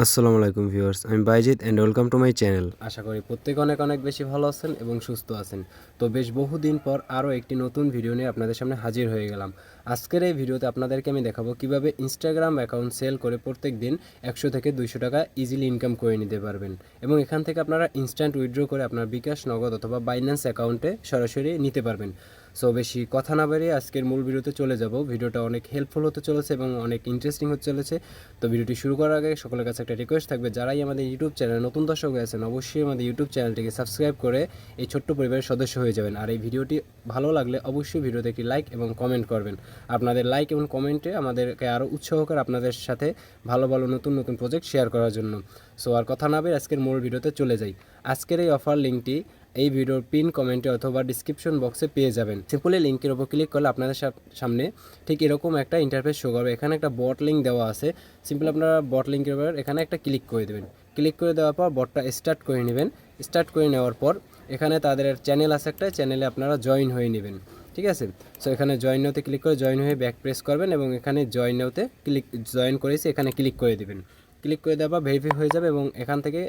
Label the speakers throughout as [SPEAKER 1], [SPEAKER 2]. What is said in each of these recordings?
[SPEAKER 1] আসসালামু আলাইকুম ভিউয়ার্স, আমি Baijit and welcome to my channel. আশা করি প্রত্যেকে অনেক অনেক বেশি ভালো আছেন এবং সুস্থ আছেন। তো বেশ বহুদিন পর আরও একটি নতুন ভিডিও নিয়ে আপনাদের সামনে হাজির হয়ে গেলাম। আজকের এই ভিডিওতে আপনাদেরকে আমি দেখাবো কিভাবে ইনস্টাগ্রাম অ্যাকাউন্ট সেল করে প্রত্যেক দিন 100 থেকে 200 টাকা ইজিলি ইনকাম করে নিতে পারবেন এবং এখান থেকে আপনারা ইনস্ট্যান্ট উইথড্র করে আপনার বিকাশ, নগদ অথবা বাইন্যান্স অ্যাকাউন্টে সরাসরি নিতে পারবেন। সো বেশি কথা না বাড়িয়ে আজকের মূল ভিডিওতে চলে যাব। ভিডিওটা অনেক হেল্পফুল হতে চলেছে এবং অনেক ইন্টারেস্টিং হতে চলেছে। তো ভিডিওটি শুরু করার আগে সকলের কাছে একটা রিকোয়েস্ট থাকবে, যারাই আমাদের ইউটিউব চ্যানেলে নতুন দর্শক হয়ে আছেন অবশ্যই আমাদের ইউটিউব চ্যানেলটিকে সাবস্ক্রাইব করে এই ছোট্ট পরিবারের সদস্য হয়ে যাবেন। আর এই ভিডিওটি ভালো লাগলে অবশ্যই ভিডিওতে একটি লাইক এবং কমেন্ট করবেন। আপনাদের লাইক এবং কমেন্টে আমাদেরকে আরও উৎসাহ করে আপনাদের সাথে ভালো ভালো নতুন নতুন প্রজেক্ট শেয়ার করার জন্য। সো আর কথা না বলে আজকের মূল ভিডিওতে চলে যাই। আজকের এই অফার লিঙ্কটি এই ভিডিওর পিন কমেন্টে অথবা ডিসক্রিপশন বক্সে পেয়ে যাবেন। সিম্পলি লিঙ্কের উপর ক্লিক করলে আপনাদের সামনে ঠিক এরকম একটা ইন্টারফেস শো করবে। এখানে একটা বট লিঙ্ক দেওয়া আছে। সিম্পল আপনারা বট লিঙ্কের উপর এখানে একটা ক্লিক করে দেবেন। ক্লিক করে দেওয়ার পর বটটা স্টার্ট করে নেবেন। স্টার্ট করে নেওয়ার পর এখানে তাদের চ্যানেল আছে, একটা চ্যানেলে আপনারা জয়েন হয়ে নেবেন। ঠিক আছে। সো এখানে জয়েন নাওতে ক্লিক করে জয়েন হয়ে ব্যাক প্রেস করবেন এবং এখানে জয়েন নাওতে জয়েন করেছি এখানে ক্লিক করে দেবেন। ক্লিক করে দেওয়ার পর ভেরিফাই হয়ে যাবে এবং এখান থেকে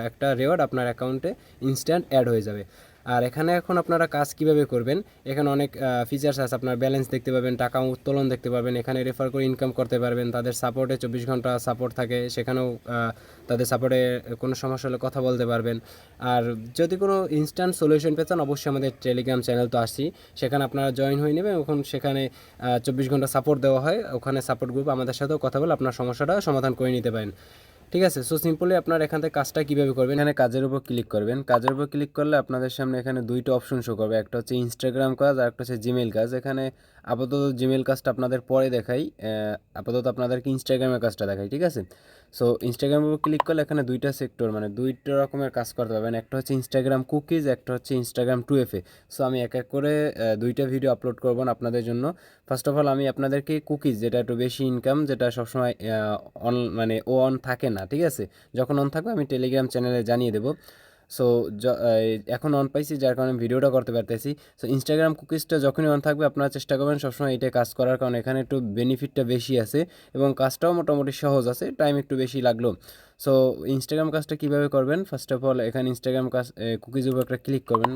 [SPEAKER 1] একটা রেওয়ার্ড আপনার অ্যাকাউন্টে ইনস্ট্যান্ট অ্যাড হয়ে যাবে। আর এখানে এখন আপনারা কাজ কিভাবে করবেন, এখানে অনেক ফিচার্স আছে। আপনার ব্যালেন্স দেখতে পাবেন, টাকা উত্তোলন দেখতে পাবেন, এখানে রেফার করে ইনকাম করতে পারবেন। তাদের সাপোর্টে 24 ঘন্টা সাপোর্ট থাকে, সেখানেও তাদের সাপোর্টে কোনো সমস্যা হলে কথা বলতে পারবেন। আর যদি কোনো ইনস্ট্যান্ট সলিউশন পেতে চান অবশ্যই আমাদের টেলিগ্রাম চ্যানেল তো আসি, সেখানে আপনারা জয়েন হয়ে নেবেন। এখন সেখানে 24 ঘন্টা সাপোর্ট দেওয়া হয়, ওখানে সাপোর্ট গ্রুপ আমাদের সাথেও কথা বলে আপনার সমস্যাটা সমাধান করে নিতে পারেন। ঠিক আছে। সো সিম্পলি আপনার এখান থেকে কাজটা কীভাবে করবেন, এখানে কাজের উপর ক্লিক করবেন। কাজের উপর ক্লিক করলে আপনাদের সামনে এখানে দুইটা অপশন শো করবে, একটা হচ্ছে ইনস্টাগ্রাম কাজ আর একটা হচ্ছে জিমেল কাজ। এখানে আপাতত জিমেল কাজটা আপনাদের পরে দেখাই, আপাতত আপনাদেরকে ইনস্টাগ্রামের কাজটা দেখাই। ঠিক আছে। সো ইনস্টাগ্রামের উপর ক্লিক করলে এখানে দুইটা সেক্টর, মানে দুইটা রকমের কাজ করতে পারবেন। একটা হচ্ছে ইনস্টাগ্রাম কুকিজ, একটা হচ্ছে ইনস্টাগ্রাম 2FA। সো আমি এক এক করে দুইটা ভিডিও আপলোড করব আপনাদের জন্য। ফার্স্ট অফ অল আমি আপনাদেরকে কুকিজ, যেটা একটু বেশি ইনকাম, যেটা সবসময় মানে অন থাকে না। ঠিক আছে। যখন অন থাকবে আমি টেলিগ্রাম চ্যানেলে জানিয়ে দেবো। সো এখন অন পাইছি যার কারণে ভিডিওটা করতে পারতেছি। সো ইনস্টাগ্রাম কুকিজটা যখনই অন থাকবে আপনারা চেষ্টা করবেন সবসময় এটা কাজ করার, কারণ এখানে একটু বেনিফিটটা বেশি আছে এবং কাজটাও মোটামুটি সহজ আছে, টাইম একটু বেশি লাগলো। সো ইনস্টাগ্রাম কাজটা কীভাবে করবেন, ফার্স্ট অফ অল এখানে ইনস্টাগ্রাম কাজ কুকিজের উপর একটা ক্লিক করবেন।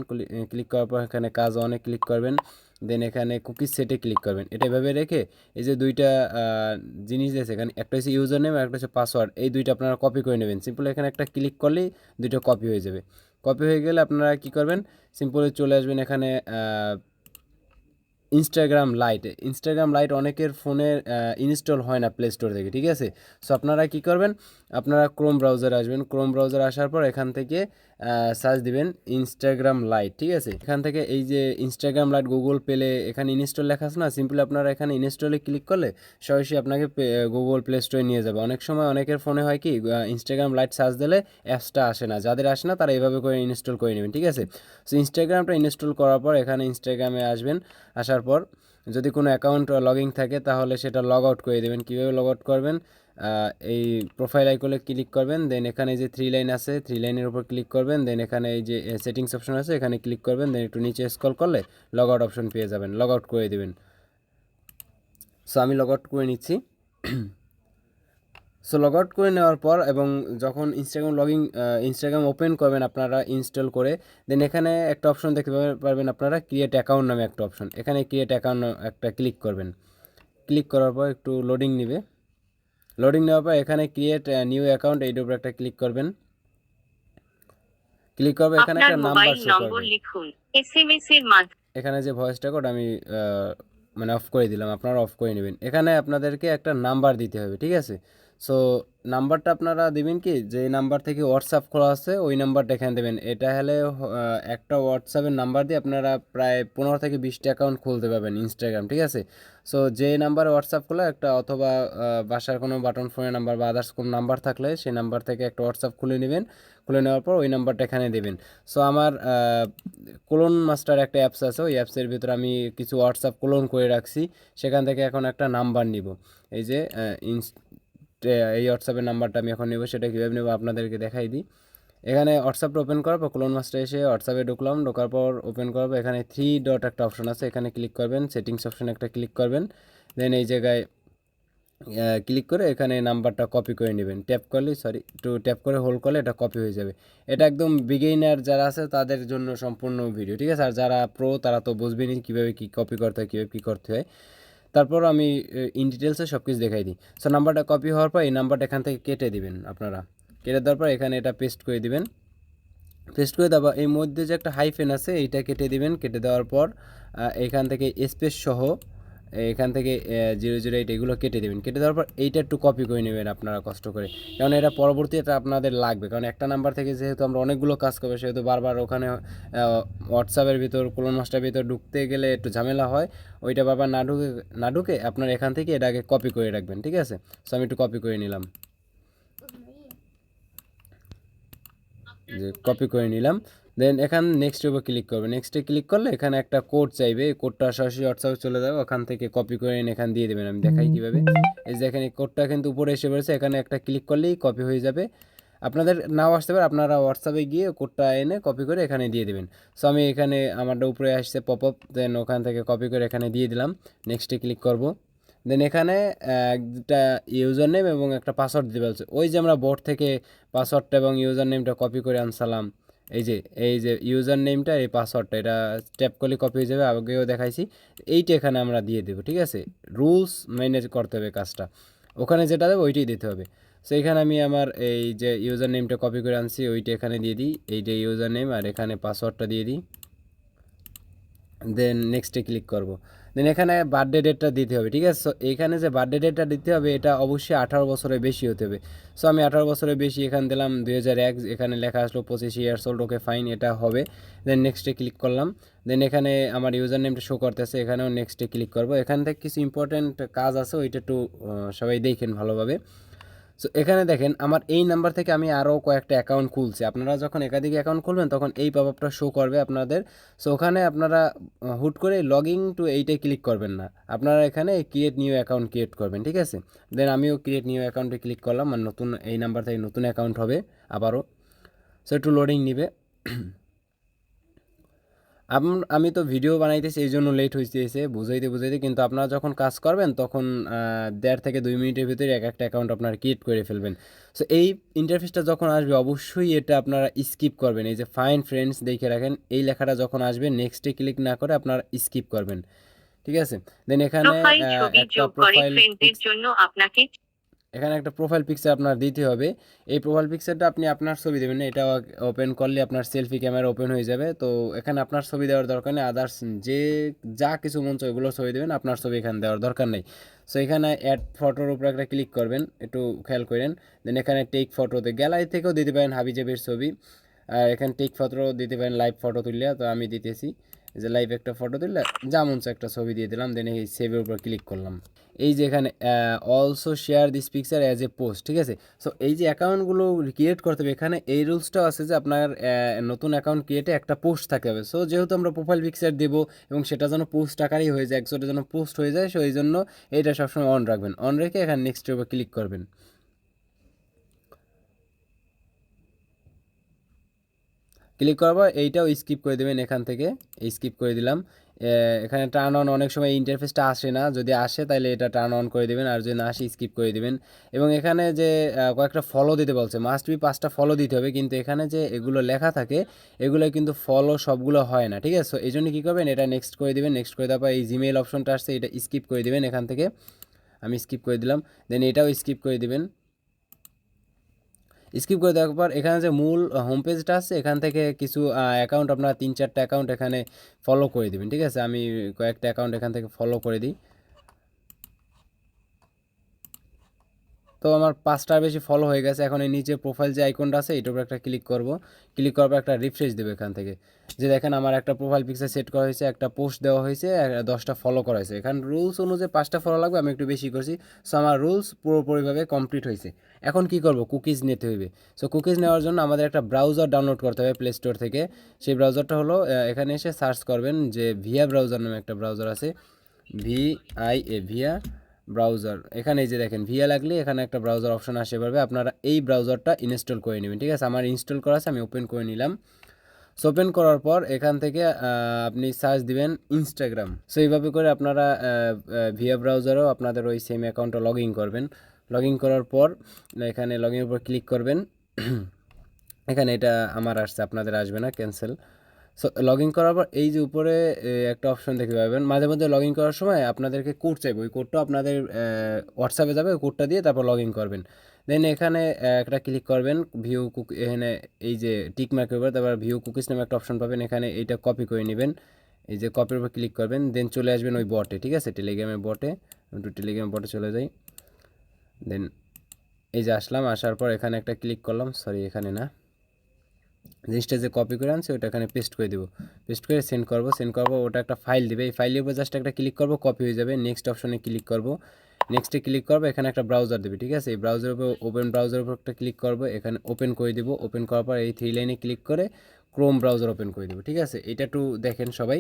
[SPEAKER 1] ক্লিক করার পর এখানে কাজ অনে ক্লিক করবেন, দেন এখানে কুকিজ সেটে ক্লিক করবেন। এটা এভাবে রেখে এই যে দুইটা জিনিস দিয়েছে এখানে, একটা হচ্ছে ইউজার নেম আর একটা হচ্ছে পাসওয়ার্ড, এই দুইটা আপনারা কপি করে নেবেন। সিম্পল এখানে একটা ক্লিক করলেই দুইটা কপি হয়ে যাবে। কপি হয়ে গেলে আপনারা কী করবেন, সিম্পলি চলে আসবেন এখানে ইনস্টাগ্রাম লাইট অনেকের ফোনে ইনস্টল হয় না প্লে স্টোর থেকে। ঠিক আছে। সো আপনারা কী করবেন, আপনারা ক্রোম ব্রাউজারে আসবেন। ক্রোম ব্রাউজারে আসার পর এখান থেকে সার্চ দিবেন ইনস্টাগ্রাম লাইট। ঠিক আছে। এখান থেকে এই যে ইনস্টাগ্রাম লাইট গুগল প্লে এখানে ইনস্টল লেখা আছে না, সিম্পলি আপনারা এখানে ইনস্টলে ক্লিক করলে সরাসরি আপনাকে গুগল প্লে স্টোরে নিয়ে যাবে। অনেক সময় অনেকের ফোনে হয় কি, ইনস্টাগ্রাম লাইট সার্চ দিলে অ্যাপসটা আসে না, যাদের আসে না তারা এইভাবে করে ইনস্টল করে নেবেন। ঠিক আছে। সো ইনস্টাগ্রামটা ইনস্টল করার পর এখানে ইনস্টাগ্রামে আসবেন। আসার পর যদি কোনো অ্যাকাউন্ট লগ ইন থাকে তাহলে সেটা লগ আউট করে দেবেন। কীভাবে লগ আউট করবেন, এই প্রোফাইল আইকনে ক্লিক করবেন, দেন এখানে যে 3 লাইন আছে 3 লাইনের উপর ক্লিক করবেন, দেন এখানে এই যে সেটিংস অপশন আছে এখানে ক্লিক করবেন, দেন একটু নিচে স্ক্রল করলে লগ আউট অপশন পেয়ে যাবেন, লগ আউট করে দেবেন। সো আমি লগ আউট করে নিচ্ছি। সো লগ আউট করে নেওয়ার পর এবং যখন ইনস্টাগ্রাম ওপেন করবেন আপনারা ইনস্টল করে, দেন এখানে একটা অপশন দেখতে পারবেন আপনারা, ক্রিয়েট অ্যাকাউন্ট নামে একটা অপশন, এখানে ক্রিয়েট অ্যাকাউন্ট একটা ক্লিক করবেন। ক্লিক করার পর একটু লোডিং নেবে। লোডিং নেওয়ার পর এখানে ক্রিয়েট নিউ অ্যাকাউন্ট এইটার উপর একটা ক্লিক করবেন। ক্লিক করবে এখানে একটা নাম্বার শো করবে, এখানে যে ভয়েসটা কোড আমি মানে অফ করে দিলাম, আপনারা অফ করে নেবেন। এখানে আপনাদেরকে একটা নাম্বার দিতে হবে। ঠিক আছে। সো নাম্বারটা আপনারা দেবেন কি, যে নাম্বার থেকে হোয়াটসঅ্যাপ খোলা আছে ওই নাম্বারটা এখানে দেবেন। এটা হলে একটা হোয়াটসঅ্যাপের নাম্বার দিয়ে আপনারা প্রায় 15 থেকে 20টা অ্যাকাউন্ট খুলতে পারবেন ইনস্টাগ্রাম। ঠিক আছে। সো যে নাম্বারে হোয়াটসঅ্যাপ খোলা একটা, অথবা বাসার কোনো বাটন ফোনের নাম্বার বা আদার্স কোনো নাম্বার থাকলে সেই নাম্বার থেকে একটা হোয়াটসঅ্যাপ খুলে নেবেন। খুলে নেওয়ার পর ওই নাম্বারটা এখানে দেবেন। সো আমার ক্লোন মাস্টার একটা অ্যাপস আছে, ওই অ্যাপসের ভিতরে আমি কিছু হোয়াটসঅ্যাপ ক্লোন করে রাখছি, সেখান থেকে এখন একটা নাম্বার নিব। এই যে এই হোয়াটসঅ্যাপের নাম্বারটা আমি এখন নেব, সেটা কীভাবে নেব আপনাদেরকে দেখাই দিই। এখানে হোয়াটসঅ্যাপটা ওপেন করার পর ক্লোন মাস্টার এসে হোয়াটসঅ্যাপে ঢুকলাম, ঢোকার পর ওপেন করবো, এখানে 3 ডট একটা অপশন আছে এখানে ক্লিক করবেন, সেটিংস অপশন একটা ক্লিক করবেন, দেন এই জায়গায় ক্লিক করে এখানে নাম্বারটা কপি করে নেবেন, ট্যাপ করলে একটু ট্যাপ করে হোল্ড করলে এটা কপি হয়ে যাবে। এটা একদম বিগিনার যারা আছে তাদের জন্য সম্পূর্ণ ভিডিও, ঠিক আছে। আর যারা প্রো তারা তো বুঝবেনই কীভাবে কী কপি করতে হয়, কীভাবে কী করতে হয়। তারপর আমি ইন ডিটেলসে সব কিছু দেখাই দিই। সো নাম্বারটা কপি হওয়ার পর এই নাম্বারটা এখান থেকে কেটে দিবেন আপনারা। কেটে দেওয়ার পর এখানে এটা পেস্ট করে দিবেন। পেস্ট করে দেওয়া এই মধ্যে যে একটা হাইফেন আছে এইটা কেটে দিবেন। কেটে দেওয়ার পর এখান থেকে স্পেস সহ এখান থেকে 008 এগুলো কেটে দেবেন। কেটে দেওয়ার পর এইটা একটু কপি করে নেবেন আপনারা কষ্ট করে, কারণ এটা পরবর্তী এটা আপনাদের লাগবে। কারণ একটা নাম্বার থেকে যেহেতু আমরা অনেকগুলো কাজ করবো, সেহেতু বারবার ওখানে হোয়াটসঅ্যাপের ভিতর ক্লোন মাস্টারের ভিতর ঢুকতে গেলে একটু ঝামেলা হয়। ওইটা বারবার না ঢুকে আপনার এখান থেকে এটাকে কপি করে রাখবেন, ঠিক আছে। সো আমি একটু কপি করে নিলাম, যে কপি করে নিলাম। দেন এখান নেক্সটের উপর ক্লিক করবে। নেক্সটে ক্লিক করলে এখানে একটা কোড চাইবে, এই কোডটা সরাসরি হোয়াটসঅ্যাপে চলে যাবে, ওখান থেকে কপি করে এনে এখানে দিয়ে দেবেন। আমি দেখাই কীভাবে। এই যে এখানে কোডটা কিন্তু উপরে এসে পড়েছে, এখানে একটা ক্লিক করলেই কপি হয়ে যাবে। আপনাদের নাও আসতে পারে, আপনারা হোয়াটসঅ্যাপে গিয়ে কোডটা এনে কপি করে এখানে দিয়ে দেবেন। সো আমি এখানে আমারটা উপরে আসছে পপ আপ, দেন ওখান থেকে কপি করে এখানে দিয়ে দিলাম। নেক্সটে ক্লিক করব। দেন এখানে একটা ইউজার নেম এবং একটা পাসওয়ার্ড দিতে বলছে। ওই যে আমরা বোর্ড থেকে পাসওয়ার্ডটা এবং ইউজার নেমটা কপি করে আনসালাম, এই যে ইউজার নেমটা এই পাসওয়ার্ডটা এটা ট্যাপ করলে কপি হয়ে যাবে, আগেও দেখাইছি। এইটা এখানে আমরা দিয়ে দেবো, ঠিক আছে। রুলস মেনে করতে হবে কাজটা, ওখানে যেটা দেবো ওইটাই দিতে হবে। সো এখানে আমি আমার এই যে ইউজার নেমটা কপি করে আনছি ওইটা এখানে দিয়ে দিই, এই যে ইউজার নেম, আর এখানে পাসওয়ার্ডটা দিয়ে দিই। দেন নেক্সটে ক্লিক করব। দেন এখানে বার্থডে ডেটটা দিতে হবে, ঠিক আছে। সো এখানে যে বার্থডে ডেটটা দিতে হবে এটা অবশ্যই 18 বছরের বেশি হতে হবে। সো আমি 18 বছরের বেশি এখানে দিলাম 2001, এখানে লেখা আসলো 25 ইয়ার্স ওল্ড, ওকে ফাইন, এটা হবে। দেন নেক্সটে ক্লিক করলাম। দেন এখানে আমার ইউজার নেমটা শো করতেছে, এখানেও নেক্সটে ক্লিক করব। এখান থেকে কিছু ইম্পর্ট্যান্ট কাজ আছে, ওইটা একটু সবাই দেখেন ভালোভাবে। সো এখানে দেখেন আমার এই নাম্বার থেকে আমি আরও কয়েকটা অ্যাকাউন্ট খুলছি। আপনারা যখন একাধিক অ্যাকাউন্ট খুলবেন তখন এই পপআপটা শো করবে আপনাদের। সো ওখানে আপনারা হুট করে লগইন টু এইটাই ক্লিক করবেন না, আপনারা এখানে ক্রিয়েট নিউ অ্যাকাউন্ট ক্রিয়েট করবেন, ঠিক আছে। দেন আমিও ক্রিয়েট নিউ অ্যাকাউন্টে ক্লিক করলাম, আর নতুন এই নাম্বার থেকে নতুন অ্যাকাউন্ট হবে আবারও। সো একটু লোডিং নিবে। আমি তো ভিডিও বানাইতেছি এই জন্য লেট হয়েছে বুঝাইতে বুঝাইতে, কিন্তু আপনারা যখন কাজ করবেন তখন 1.5 থেকে 2 মিনিটের ভিতরে এক একটা অ্যাকাউন্ট আপনারা ক্রিয়েট করে ফেলবেন। সো এই ইন্টারফেসটা যখন আসবে অবশ্যই এটা আপনারা স্কিপ করবেন। এই যে ফাইন ফ্রেন্ডস দেখে রাখেন, এই লেখাটা যখন আসবে নেক্সটে ক্লিক না করে আপনারা স্কিপ করবেন, ঠিক আছে। দেন এখানে একটা প্রোফাইল জন্য আপনাকে এখানে একটা প্রোফাইল পিকচার আপনার দিতে হবে। এই প্রোফাইল পিকচারটা আপনি আপনার ছবি দেবেন না, এটা ওপেন করলে আপনার সেলফি ক্যামেরা ওপেন হয়ে যাবে। তো এখানে আপনার ছবি দেওয়ার দরকার নেই, আদার্স যে যা কিছু মন চায় ওগুলো ছবি দেবেন, আপনার ছবি এখানে দেওয়ার দরকার নেই। সো এখানে অ্যাড ফটোর উপর একটা ক্লিক করবেন, একটু খেয়াল করেন। দেন এখানে টেক ফটোতে গ্যালারি থেকেও দিতে পারেন হাবিজাবির ছবি, আর এখানে টেক ফটো দিতে পারেন লাইভ ফটো তুললে, তো আমি দিতেছি যে লাইভ একটা ফটো তুললে যা মন চায় একটা ছবি দিয়ে দিলাম। দেন এই সেভের উপর ক্লিক করলাম। এই যে এখানে also share this picture as a post, ঠিক আছে। সো এই যে অ্যাকাউন্টগুলো ক্রিয়েট করতে হবে এখানে এই রুলসটাও আছে যে আপনার নতুন অ্যাকাউন্ট ক্রিয়েটে একটা পোস্ট থাকতে হবে। সো যেহেতু আমরা প্রোফাইল পিকচার দেবো এবং সেটা যেন পোস্ট আকারই হয়ে যায়, একশোটা যেন পোস্ট হয়ে যায়, সো এই জন্য এইটা সবসময় অন রাখবেন। অন রেখে এখানে নেক্সটের উপর ক্লিক করবেন। ক্লিক করার পর এইটাও স্কিপ করে দেবেন, এখান থেকে স্কিপ করে দিলাম। এখানে টার্ন অন অনেক সময় ইন্টারফেসটা আসে না, যদি আসে তাহলে এটা টার্ন অন করে দেবেন, আর যদি না আসে স্কিপ করে দেবেন। এবং এখানে যে কয়েকটা ফলো দিতে বলছে, মাস্ট বি 5টা ফলো দিতে হবে, কিন্তু এখানে যে এগুলো লেখা থাকে এগুলো কিন্তু ফলো সবগুলো হয় না, ঠিক আছে। সো এই জন্য কী করবেন, এটা নেক্সট করে দেবেন। নেক্সট করে দেওয়ার পর এই জিমেইল অপশনটা আসছে, এটা স্কিপ করে দেবেন এখান থেকে। আমি স্কিপ করে দিলাম। দেন এটাও স্কিপ করে দেবেন। স্কিপ করে দেওয়ার পর এখানে যে মূল হোম পেজটা আছে এখান থেকে কিছু অ্যাকাউন্ট আপনারা 3-4টা অ্যাকাউন্ট এখানে ফলো করে দেবেন, ঠিক আছে। আমি কয়েকটা অ্যাকাউন্ট এখান থেকে ফলো করে দিই। তো আমার 5টার বেশি ফলো হয়ে গেছে। এখন এই নিচে প্রোফাইল যে আইকনটা আছে এটার উপর একটা ক্লিক করব। ক্লিক করার পর একটা রিফ্রেশ দেবে এখান থেকে, যে দেখেন আমার একটা প্রোফাইল পিকচার সেট করা হয়েছে, একটা পোস্ট দেওয়া হয়েছে, 10টা ফলো করা হয়েছে। এখানে রুলস অনুযায়ী 5টা ফলো লাগবে, আমি একটু বেশি করছি। সো আমার রুলস পুরোপুরিভাবে কমপ্লিট হয়েছে। এখন কি করব, কুকিজ নিতে হইবে। সো কুকিজ নেওয়ার জন্য আমাদের একটা ব্রাউজার ডাউনলোড করতে হবে প্লে স্টোর থেকে। সেই ব্রাউজারটা হলো এখানে এসে সার্চ করবেন যে ভিয়া ব্রাউজার নামে একটা ব্রাউজার আছে, ভিয়া ব্রাউজার। এখানে এই যে দেখেন ভিয়া লাগলে এখানে একটা ব্রাউজার অপশন আসে পারবে, আপনারা এই ব্রাউজারটা ইনস্টল করে নেবেন, ঠিক আছে। আমার ইনস্টল করা আছে, আমি ওপেন করে নিলাম। ওপেন করার পর এখান থেকে আপনি সার্চ দিবেন ইনস্টাগ্রাম। সো এইভাবে করে আপনারা ভিয়া ব্রাউজারেও আপনাদের ওই সেম অ্যাকাউন্টটা লগ ইন করবেন। লগ ইন করার পর এখানে লগ ইনের উপর ক্লিক করবেন। এখানে এটা আমার আসছে, আপনাদের আসবে না, ক্যান্সেল। সো লগ ইন করার পর এই যে উপরে একটা অপশন দেখতে পাবেন, মাঝে মধ্যে লগ ইন করার সময় আপনাদেরকে কোড চাইবে, ওই কোডটা আপনাদের হোয়াটসঅ্যাপে যাবে, ওই কোডটা দিয়ে তারপর লগ ইন করবেন। দেন এখানে একটা ক্লিক করবেন ভিউ কুকি, এখানে এই যে টিক মার্কের উপর তারপর ভিউ কুকিজ নামে একটা অপশন পাবেন, এখানে এইটা কপি করে নেবেন। এই যে কপির উপর ক্লিক করবেন, দেন চলে আসবেন ওই বটে, ঠিক আছে, টেলিগ্রামের বটে। একটু টেলিগ্রাম বটে চলে যাই। দেন এই যে আসলাম, আসার পর এখানে একটা ক্লিক করলাম, সরি এখানে না, জিনিসটা যে কপি করে আনছি ওটা এখানে পেস্ট করে দেবো। পেস্ট করে সেন্ড করবো, ওটা একটা ফাইল দিবে, এই ফাইলের উপর জাস্ট একটা ক্লিক করবো, কপি হয়ে যাবে। নেক্সট অপশনে ক্লিক করবো, নেক্সটে ক্লিক করবো, এখানে একটা ব্রাউজার দেবে, ঠিক আছে, এই ব্রাউজারের উপর ওপেন ব্রাউজারের উপর একটা ক্লিক করবো, এখানে ওপেন করে দিব। ওপেন করার পর এই 3 লাইনে ক্লিক করে ক্রোম ব্রাউজার ওপেন করে দেবো, ঠিক আছে। এটা একটু দেখেন সবাই,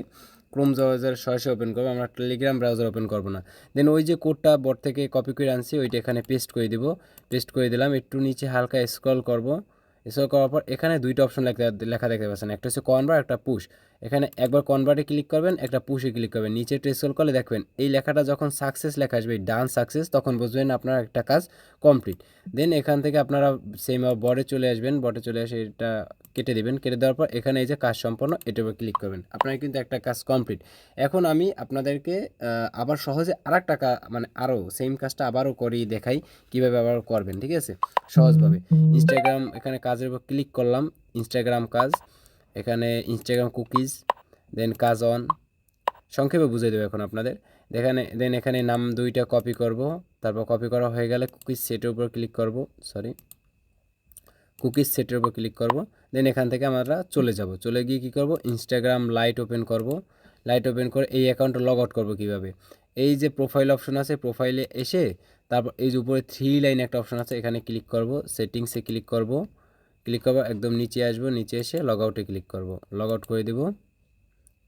[SPEAKER 1] ক্রোম ব্রাউজার সরাসরি ওপেন করবো, আমরা টেলিগ্রাম ব্রাউজার ওপেন করবো না। দেন ওই যে কোডটা বোর্ড থেকে কপি করে আনছি ওইটা এখানে পেস্ট করে দিব। পেস্ট করে দিলাম, একটু নিচে হালকা স্ক্রল করবো। স্ক্রল করার পর এখানে দুইটা অপশন লেখা দেখতে পাচ্ছেন, একটা হচ্ছে কনভার্ট, একটা পুশ। এখানে একবার কনভার্টে ক্লিক করবেন, একটা পুশে ক্লিক করবেন। নিচে একটু স্ক্রল করলে দেখবেন এই লেখাটা যখন সাকসেস লেখা আসবে, ডান সাকসেস, তখন বুঝবেন আপনার একটা কাজ কমপ্লিট। দেন এখান থেকে আপনারা সেম বটে চলে আসবেন, বটে চলে এসে এটা কেটে দিবেন। কেটে দেওয়ার পর এখানে এই যে কাজ সম্পন্ন, এটার উপর ক্লিক করবেন, আপনার কিন্তু একটা কাজ কমপ্লিট। এখন আমি আপনাদেরকে আবার সহজে আরেকটা মানে আরও সেম কাজটা আবারও করি দেখাই কীভাবে আবার করবেন, ঠিক আছে, সহজভাবে। ইনস্টাগ্রাম, এখানে কাজের উপর ক্লিক করলাম, ইনস্টাগ্রাম কাজ, এখানে ইনস্টাগ্রাম কুকিজ, দেন কাজ অন, সংক্ষেপে বুঝিয়ে দেবো এখন আপনাদের। দেন এখানে নাম দুইটা কপি করব, তারপর কপি করা হয়ে গেলে কুকিজ সেটের উপর ক্লিক করব, কুকিজ সেটের উপর ক্লিক করব। দেন এখান থেকে আমরা চলে যাব, চলে গিয়ে কী করব, ইনস্টাগ্রাম লাইট ওপেন করব। লাইট ওপেন করে এই অ্যাকাউন্টটা লগ আউট করবো কীভাবে, এই যে প্রোফাইল অপশন আছে, প্রোফাইলে এসে তারপর এই যে উপরে 3 লাইন একটা অপশন আছে, এখানে ক্লিক করব, সেটিংসে ক্লিক করব, একদম নিচে আসবো, নিচে এসে লগ আউটে ক্লিক করব, লগ আউট করে দেব,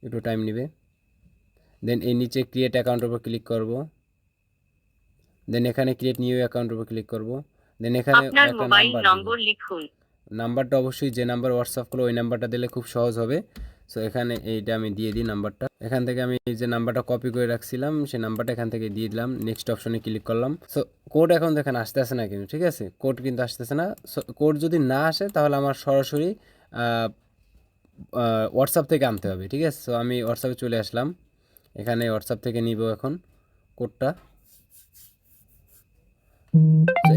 [SPEAKER 1] একটু টাইম নেবে। দেন এই নিচে ক্রিয়েট অ্যাকাউন্টের উপর ক্লিক করব, দেন এখানে ক্রিয়েট নিউ অ্যাকাউন্টের উপর ক্লিক করব। দেন এখানে একটা নাম্বার লিখুন, নাম্বারটা অবশ্যই যে নাম্বার হোয়াটসঅ্যাপ করো ওই নাম্বারটা দিলে খুব সহজ হবে। সো এখানে এইটা আমি দিয়ে দিই নাম্বারটা, এখান থেকে আমি যে নাম্বারটা কপি করে রাখছিলাম সেই নাম্বারটা এখান থেকে দিয়ে দিলাম। নেক্সট অপশনে ক্লিক করলাম। সো কোড এখন দেখেন আসতেছে না কিন্তু, ঠিক আছে, কোড কিন্তু আসতেছে না। সো কোড যদি না আসে তাহলে আমার সরাসরি হোয়াটসঅ্যাপ থেকে আনতে হবে, ঠিক আছে। সো আমি হোয়াটসঅ্যাপে চলে আসলাম, এখানে হোয়াটসঅ্যাপ থেকে নিব এখন কোডটা।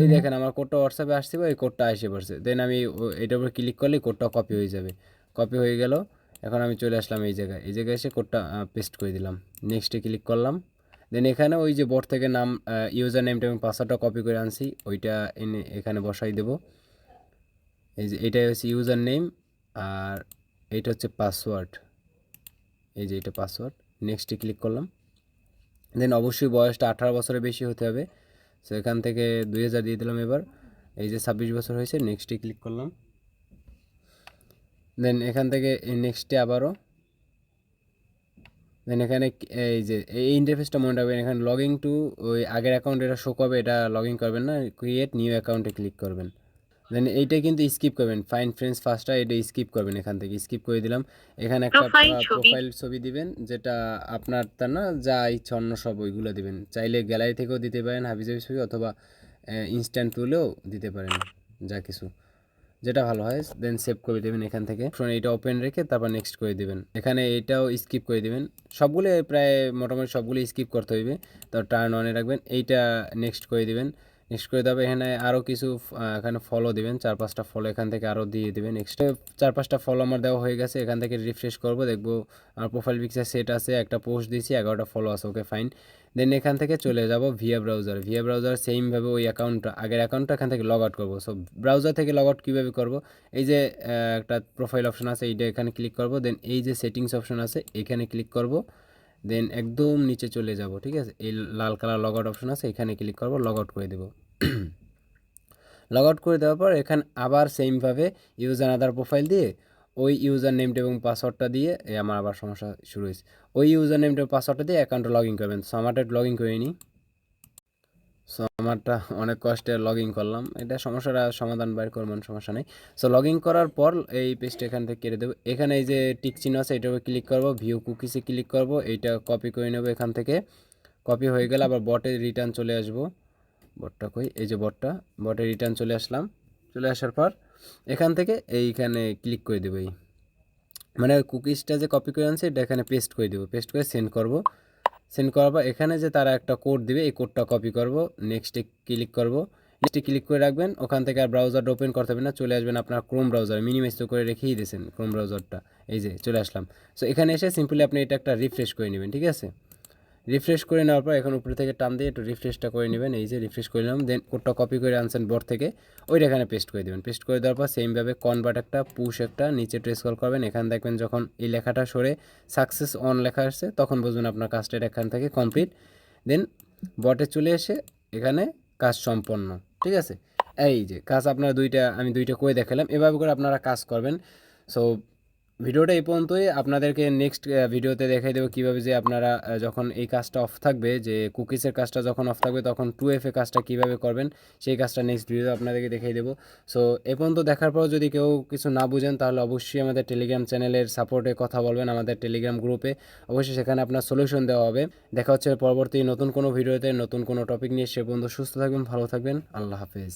[SPEAKER 1] এই দেখেন আমার কোডটা হোয়াটসঅ্যাপে আসছে, এই কোডটা এসে পড়ছে। দেন আমি এটার উপর ক্লিক করলে কোডটা কপি হয়ে যাবে, কপি হয়ে গেল। এখন আমি চলে আসলাম এই জায়গায়, এসে কোডটা পেস্ট করে দিলাম, নেক্সটে ক্লিক করলাম। দেন এখানে ওই যে বোর্ড থেকে নাম, ইউজার নেমটা এবং পাসওয়ার্ডটা কপি করে আনছি ওইটা এনে এখানে বসাই দেব। এই যে এটাই হচ্ছে ইউজার নেম আর এইটা হচ্ছে পাসওয়ার্ড, এই যে এটা পাসওয়ার্ড। নেক্সটে ক্লিক করলাম। দেন অবশ্যই বয়সটা 18 বছরের বেশি হতে হবে। সো এখান থেকে 2000 দিয়ে দিলাম। এবার এই যে 26 বছর হয়েছে, নেক্সটে ক্লিক করলাম। দেন এখান থেকে নেক্সটে আবারও, দেন এখানে এই যে এই ইন্টারফেসটা মনে রাখবেন, এখানে লগ ইন টু ওই আগের অ্যাকাউন্ট এটা শো করবে, এটা লগ ইন করবেন না, ক্রিয়েট নিউ অ্যাকাউন্টে ক্লিক করবেন। দেন এইটা কিন্তু স্কিপ করবেন, ফাইন্ড ফ্রেন্ডস ফার্স্টটা এটা স্কিপ করবেন, এখান থেকে স্কিপ করে দিলাম। এখানে একটা প্রোফাইল ছবি দিবেন, যেটা আপনার তার না যা ইচ্ছা অন্য সব ওইগুলো দিবেন, চাইলে গ্যালারি থেকেও দিতে পারেন হাবিজাবি ছবি, অথবা ইনস্ট্যান্ট তুলেও দিতে পারেন, যা কিছু যেটা ভালো হয়। দেন সেভ করে দেবেন এখান থেকে, এটা ওপেন রেখে তারপর নেক্সট করে দেবেন। এখানে এটাও স্কিপ করে দেবেন, সবগুলো প্রায় মোটামুটি সবগুলো স্কিপ করতে হইবে, তো টার্ন অনে রাখবেন। এইটা নেক্সট করে দেবেন, নেক্সট করে দেবে। এখানে আরও কিছু এখানে ফলো দেবেন, 4-5টা ফলো এখান থেকে আরও দিয়ে দেবেন। নেক্সট 4-5টা ফলো আমার দেওয়া হয়ে গেছে, এখান থেকে রিফ্রেশ করব, দেখবো আমার প্রোফাইল পিকচার সেট আছে, একটা পোস্ট দিয়েছি, 11টা ফলো আছে, ওকে ফাইন। দেন এখান থেকে চলে যাব ভিয়া ব্রাউজার সেমভাবে ওই অ্যাকাউন্টটা আগের অ্যাকাউন্টটা এখান থেকে লগ আউট করবো। সো ব্রাউজার থেকে লগ আউট কীভাবে করবো, এই যে একটা প্রোফাইল অপশন আছে এইটা এখানে ক্লিক করব। দেন এই যে সেটিংস অপশন আছে এখানে ক্লিক করব। দেন একদম নিচে চলে যাব, ঠিক আছে, এই লাল কালার লগ আউট অপশন আছে এখানে ক্লিক করব, লগ আউট করে দেবো। লগ আউট করে দেওয়ার পর এখানে আবার সেমভাবে ইউজার আদার প্রোফাইল দিয়ে ওই ইউজার নেমটা এবং পাসওয়ার্ডটা দিয়ে আমার আবার সমস্যা শুরু হয়েছে, ওই ইউজার নেমটা পাসওয়ার্ডটা দিয়ে অ্যাকাউন্টে লগ ইন করবেন। সো আমারটা লগ ইন করে নিই। সো আমারটা অনেক কষ্টে লগ ইন করলাম, এটা সমস্যাটা সমাধান বাইর করবো, সমস্যা নেই। সো লগ ইন করার পর এই পেজটা এখান থেকে কেটে দেবো। এখানে এই যে টিক চিহ্ন আছে এটার উপর ক্লিক করবো, ভিউ কুকিসে ক্লিক করবো, এইটা কপি করে নেবো এখান থেকে। কপি হয়ে গেলে আবার বটে রিটার্ন চলে আসবো। বটটা কই, এই যে বটে রিটার্ন চলে আসলাম। চলে আসার পর এখান থেকে এইখানে ক্লিক করে দেবো, এই মানে কুকিজটা যে কপি করে আনছে এটা এখানে পেস্ট করে দেবো, পেস্ট করে সেন্ড করব। সেন্ড করার পর এখানে যে তারা একটা কোড দিবে এই কোডটা কপি করব, নেক্সটে ক্লিক করব। নেক্সটে ক্লিক করে রাখবেন, ওখান থেকে আর ব্রাউজারটা ওপেন করতে হবে না, চলে আসবেন আপনার ক্রোম ব্রাউজার, মিনিমাইজ তো করে রেখেই দিয়েছেন ক্রোম ব্রাউজারটা, এই যে চলে আসলাম। সো এখানে এসে সিম্পলি আপনি এটা একটা রিফ্রেশ করে নেবেন, ঠিক আছে। রিফ্রেশ করে নেওয়ার পর এখন উপরে থেকে টান দিয়ে একটু রিফ্রেশটা করে নেবেন, এই যে রিফ্রেশ করে নিলাম। দেন কোডটা কপি করে আনছেন বোর্ড থেকে, ওইটা এখানে পেস্ট করে দেবেন। পেস্ট করে দেওয়ার পর সেমভাবে কনভার্ট একটা পুশ একটা নিচে একটু স্ক্রল করবেন, এখানে দেখবেন যখন এই লেখাটা সরে সাকসেস অন লেখা আসছে তখন বুঝবেন আপনার কাজটা এখান থেকে কমপ্লিট। দেন বটে চলে এসে এখানে কাজ সম্পন্ন, ঠিক আছে। এই যে কাজ আপনারা আমি দুইটা করে দেখালাম, এভাবে করে আপনারা কাজ করবেন। সো ভিডিওটা এই পর্যন্তই, আপনাদেরকে নেক্সট ভিডিওতে দেখাই দেবো কীভাবে যে আপনারা যখন এই কাজটা অফ থাকবে, যে কুকিজের কাজটা যখন অফ থাকবে তখন 2F এ কাজটা কীভাবে করবেন সেই কাজটা নেক্সট ভিডিও আপনাদেরকে দেখাই দেবো। সো এ পর্যন্ত দেখার পর যদি কেউ কিছু না বুঝেন তাহলে অবশ্যই আমাদের টেলিগ্রাম চ্যানেলের সাপোর্টে কথা বলবেন, আমাদের টেলিগ্রাম গ্রুপে, অবশ্যই সেখানে আপনার সলিউশন দেওয়া হবে। দেখা হচ্ছে পরবর্তী নতুন কোনো ভিডিওতে নতুন কোনো টপিক নিয়ে। সে পর্যন্ত সুস্থ থাকবেন, ভালো থাকবেন, আল্লাহ হাফেজ।